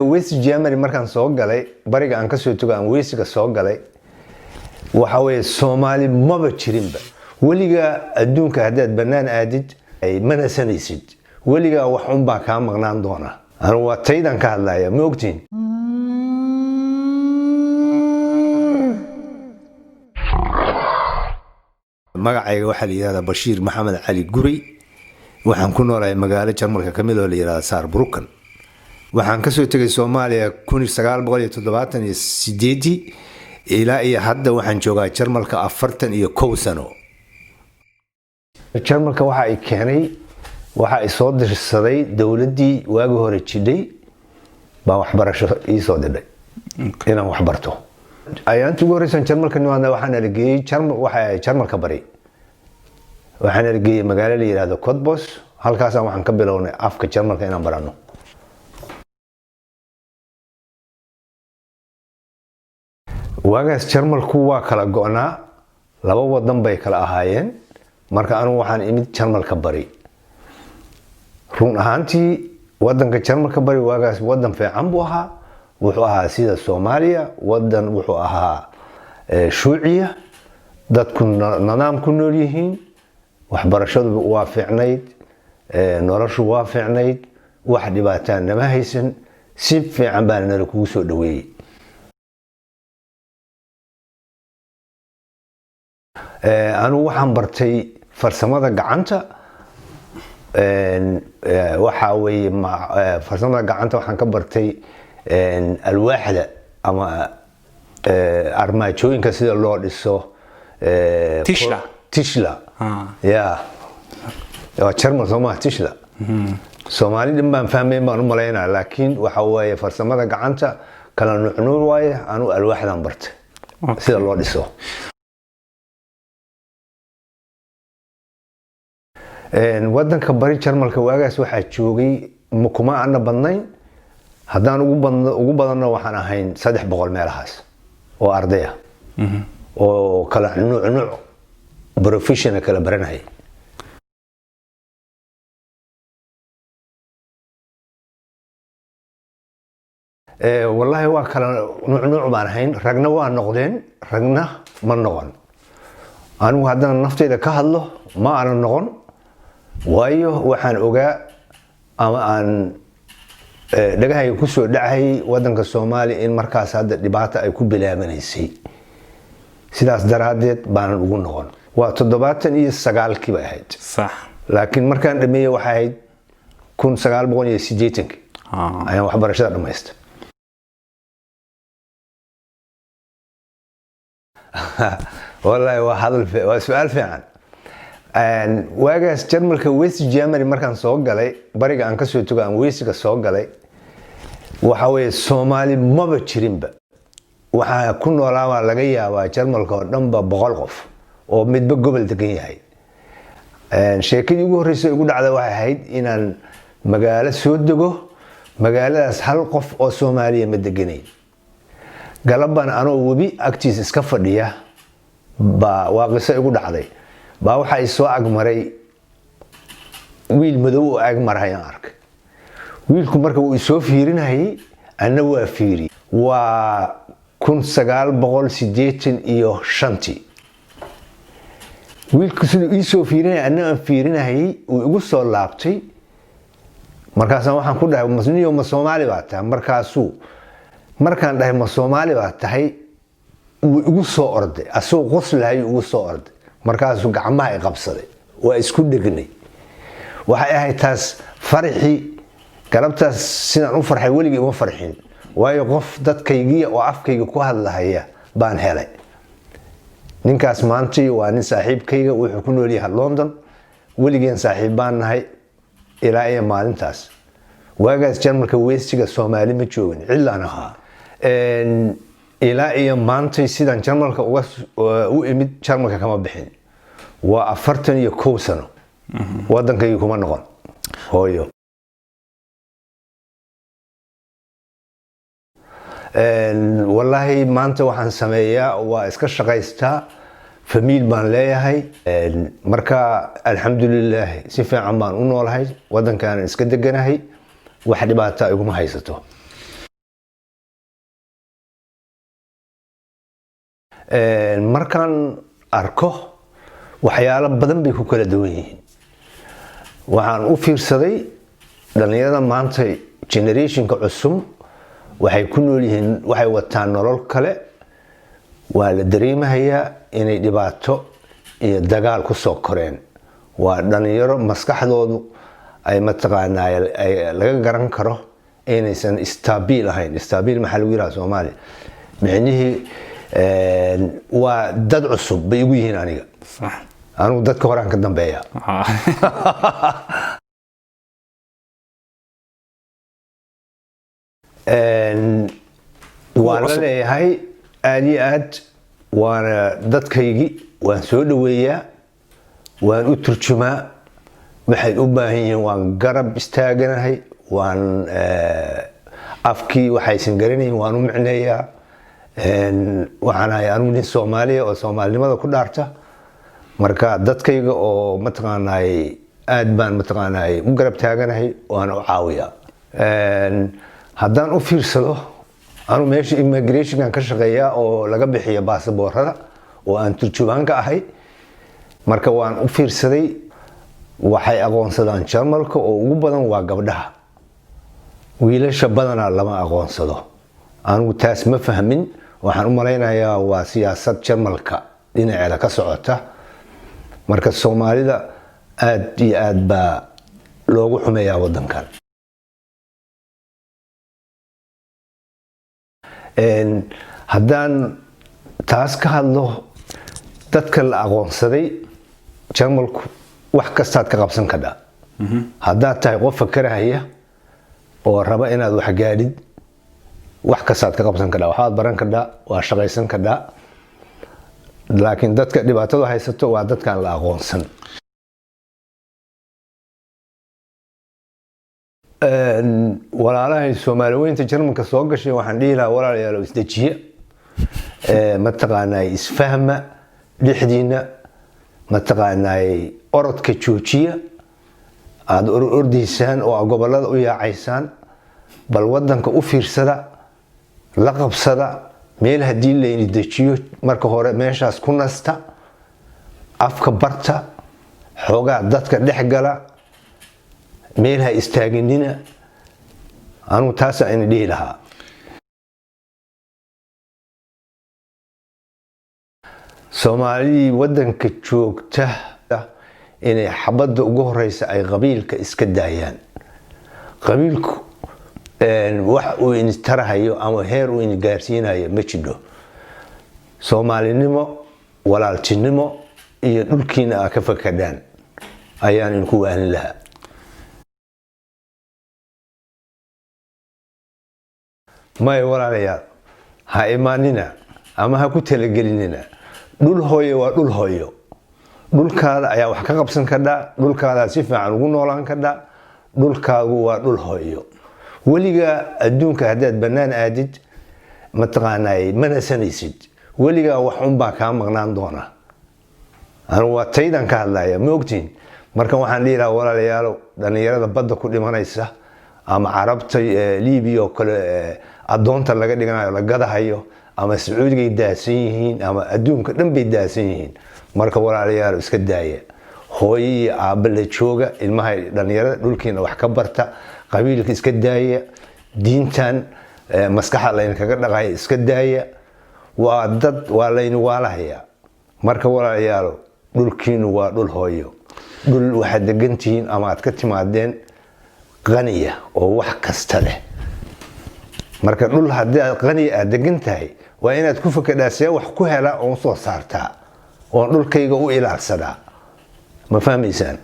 West Germany markaan soo galay bariga aan ka soo tago aan weesiga soo galay waxa weeye Soomaali maba jirinba waliga adduunka hadaad banaan aadid ay manasanaysid waliga wax un baa ka maqnaan doona anigu waa taydan ka hadlaya ma ogtiin magacayga waxa la yiraahdaa Bashiir Maxamed Ali Guri waxaan ku noolahay magaalo Jarmalka kamid oo la yiraahdo Saarbrücken waxaan ka soo tagay Soomaaliya 1978 ilaa iyo hadda waxaan joogaa Jarmalka 41 sano Jarmalka waxa ay keenay waxa ay soo dirsaday dawladii waagi hore jiday baa waxbarasho ii soo diray inaan wax barto ayaan ugu horeysan Jarmalka nimaadna waxaan argay Jarmalka bari waxaan argay magaalo la yiraahdo Cottbus halkaas waxaan ka bilownay afka Jarmalka inaan barano waagaas Jarmalku waa kala go'naa laba wadan bay kala ahaayeen marka anigu waxaan imid Jarmalka bari run ahaantii wadanka Jarmalka bari waagaas wadan fiican buu ahaa wuxuu ahaa sida Soomaaliya wadan wuxuu ahaa shuuciya dadku nidaam ku nool yihiin waxbarashadu waa fiicnayd noloshu waa fiicnayd wax dhibaataan nama haysan si fiican baan nala kugu soo dhaweeyay anu waxaan bartay farsamada gacanta waxa weeye farsamada gacanta waxaan ka bartay alwaaxda ama armaajooyinka sida loo dhiso tishla ya Jarmal Soomaali tishla Soomaali dhan baan fahmayn baan u maleynaa laakiin waxa weeye farsamada gacanta kala nuuc waaye anu alwaaxdan bartay sida loo dhiso wadanka bari Jarmalka waagaas waxa joogay kuma aan badnayn hadaan ugu badanna waxaan ahayn 300 meelahaas oo arday ah oo kala nuuc professional kala baranay wallahi waa kala nuuc baan ahayn ragna waa noqdeen ragna ma noqon anigu hadaan naftayda ka hadlo ma aan noqon waayo waxaan ogaa ama aan dhagahay ku soo dhacay wadanka Soomaaliya in markaas hadda dhibaato ay ku bilaabanaysay sidaas daraadeed baan ugu noqon waa 79 kiba ahayd sax laakiin markaan dhameeyay waxa ahayd 1980 ayaan waxbarashada dhameystay wallahi waa su'aal fiican waagaas Jarmalka West Germany markaan soo galay bariga aan ka soo tago aan weesiga soo galay waxa weeye Soomaali maba jirinba waxa ku noolaa laga yaabaa Jarmalka oo dhanba 100 qof oo midba gobol degan yahay sheekadii ugu horeysay ugu dhacday waxay ahayd inaan magaalo soo dego magaaladaas hal qof oo Soomaaliya ma deganay galabban anoo webi agtiis iska fadhiya waa qiso ugu dhacday baa waxa ay soo agmaray wiil madow oo agmaray aan arkay wiilku marka uu soo fiirinayay anna waa fiiri waa 1985 wiilku sidoo ii soo fiirinayay anna aan fiirinayay uu igu soo laabtay markaas waxaan ku dhahay masniyo ma Soomaali baa tahay markaan dhahay ma Soomaali baa tahay uu igu soo orday asoo qoslahay igu soo orday markaas uu gacmaha ay qabsaday waa isku dhagnay waxay ahayd taas farxi galabtaas sidaan u farxay waliga uma farxin waayo qof dadkaygiya oo afkayga ku hadlahaya baan helay ninkaas maanta waa nin saaxiibkayga wuxuu ku nool yahay London waligeen saaxiib baan nahay ilaa iyo maalintaas waagaas Jarmalka weestiga Soomaali ma joogin cilaan ahaa ilaa iyo maanta sidaan Jarmalka u imid Jarmalka kama bixin waa 41 sano wadankaygu kuma noqon hooyo wallahi maanta waxaan sameeyaa waa iska shaqaystaa family baan leeyahay marka alxamdulillah si fiican baan u noolahay wadankan iska deganahay wax dhibaato iguma haysato markaan arko waxyaalo badan bay ku kala duwan yihiin waxaan u fiirsaday dhalinyarada maanta generationka cusub waxay ku nool yihiin waxay wataan nolol kale waa la dareemayaa inay dhibaato iyo dagaal ku soo koreen waa dhalinyaro maskaxdoodu ay mataqaanaa laga garan karo inaysan istaabiil ahayn istaabiil maxaa lagu yiraahdaa Soomaali micnihii waa dad cusub bay ugu yihiin aniga صح anigu dadka horaan ka dambeeya waan la leeyahay aad iyo aad waana dadkaygii waan soo dhaweeyaa waan u turjumaa waxay u baahan yihiin waan garab istaaganahay waan afkii waxaysan garanayn waan u micneeyaa waxaan ahay anigu nin Soomaaliya oo Soomaalinimada ku dhaarta marka dadkayga oo mataqaanay aad baan mataqaanay u garab taaganahay waan u caawiyaa haddaan u fiirsado anu meesha immigration ka shaqeeyaa oo laga bixiyo baasaboorada oo aan turjubaanka ahay marka waan u fiirsaday waxay aqoonsadaan Jarmalka oo ugu badan waa gabdhaha wiilasha badana lama aqoonsado anigu taas ma fahmin waxaan u maleynayaa waa siyaasad Jarmalka dhinaceeda ka socota marka Soomaalida aad iyo aad baa loogu xumeeyaa wadankan haddaan taas ka hadlo dadka la aqoonsaday Jarmalku wax kastaad ka qabsan kadhaa haddaad tahay qof fakarahaya oo raba inaad wax gaadhid wax kastaad ka qabsan kadhaa waxaad baran kadhaa waa shaqaysan kadhaa laakiin dadka dhibaatada haysato waa dadkaan la aqoonsan walaalahay Soomaaliyeynta Jarmalka soo gashay waxaan dhihi lahaa walaalayaal isdajiya mataqaanay isfahma dhixdiina mataqaanay orodka joojiya aad ordaysaan oo gobolada u yaacaysaan bal wadanka u fiirsada la qabsada meel hadii la dajiyo marka hore meeshaas ku nasta afka barta xoogaa dadka dhex gala meel ha istaaginina anu taas aan dhihi lahaa Soomaali wadanka joogta inay xabada ugu horeysa ay qabiilka iska daayaan qabiilku wax uu in tarahayo ama heer uu in gaarsiinayo ma jiro Soomaalinimo walaaltinimo iyo dhulkiina ka fakadaan ayaan in ku waanin lahaa may walaalayaal ha imaanina ama ha ku talagelinina dhul hooyo waa dhul hooyo dhulkaada ayaa wax ka qabsan kadhaa dhulkaada si fiican ugu noolaan kadhaa dhulkaagu waa dhul hooyo weliga adduunka hadaad banaan aadid mataqaanay mana sanaysid weliga wax un baa ka maqnaan doona anu waa taydan ka hadlaya ma ogtiin marka waxaan dhihi lahaa walaalayaal dhalinyarada badda ku dhimanaysa ama carabta Liibiya oo kale adoonta laga dhiganayo la gadahayo ama Sacuudiga daasan yihiin ama adduunka dhan bay daasan yihiin marka walaalayaal iska daaya hooyi aabba la jooga ilmaha dhalinyarada dhulkiina wax ka barta qabiilka iska daaya diintan maskaxda leen kaga dhaqay iska daaya waa dad waa leen waalahaya marka walaalayaal dhulkiinu waa dhul hooyo dhul waxa degantiin ama aad ka timaadeen qaniya oo wax kasta leh marka dhul hadii aad qani aad degan tahay waa inaad ku fakadaasay wax ku hela oo soo saartaa oo dhulkayga u ilaalsada ma fahmaysaan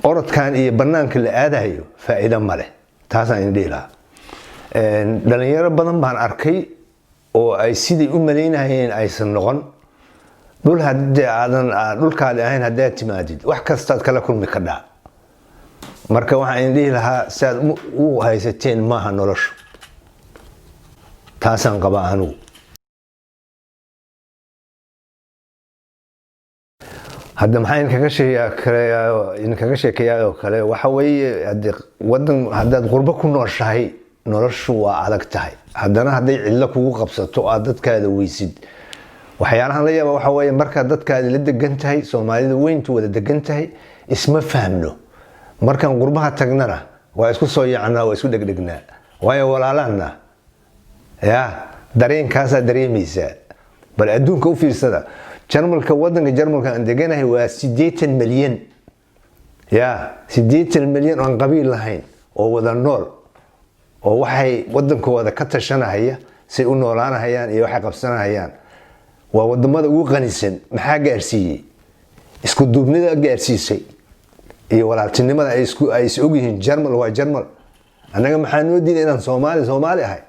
orodkan iyo banaanka la aadayo faa'iido ma leh taas aan indhiila dhalinyaro badan baan arkay oo ay sidii u maleynayeen aysan noqon dhul hadii aadan dhulkaada ahayn hadii timaadid wax kasta kala kulmi kadhaa marka waxaan indhihi lahaa saad u haysateen maaha noloshu taasaan qaba anigu hadda maxaan kaga sheekayaa kale waxa weeye wadan hadaad qurbo ku nooshahay noloshu waa adag tahay haddana haday cidla kugu qabsato aad dadkaada weysid waxyaalahan la yaaba waxa weeye marka dadkaadi la degan tahay Soomaalida weyntu wada degan tahay isma fahmno markaan qurbaha tagnana waa isku soo yacnaa waa isku dhegdhegnaa waayo walaalahna dareenkaas dareemaysa bal adduunka u fiirsada Jarmalka wadanka Jarmalka aan deganahay waa 80 milyan 80 milyan oo qabiil lahayn oo wada nool oo waxay wadankooda ka tashanayaan si u noolaanayaan iyo waxay qabsanayaan waa wadamada ugu qanisan maxaa gaarsiiyay isku duubnida gaarsiisay iyo walaaltinimada ay isku og yihiin Jarmal waa Jarmal anaga maxaa noo diiday inaan Soomaali ahay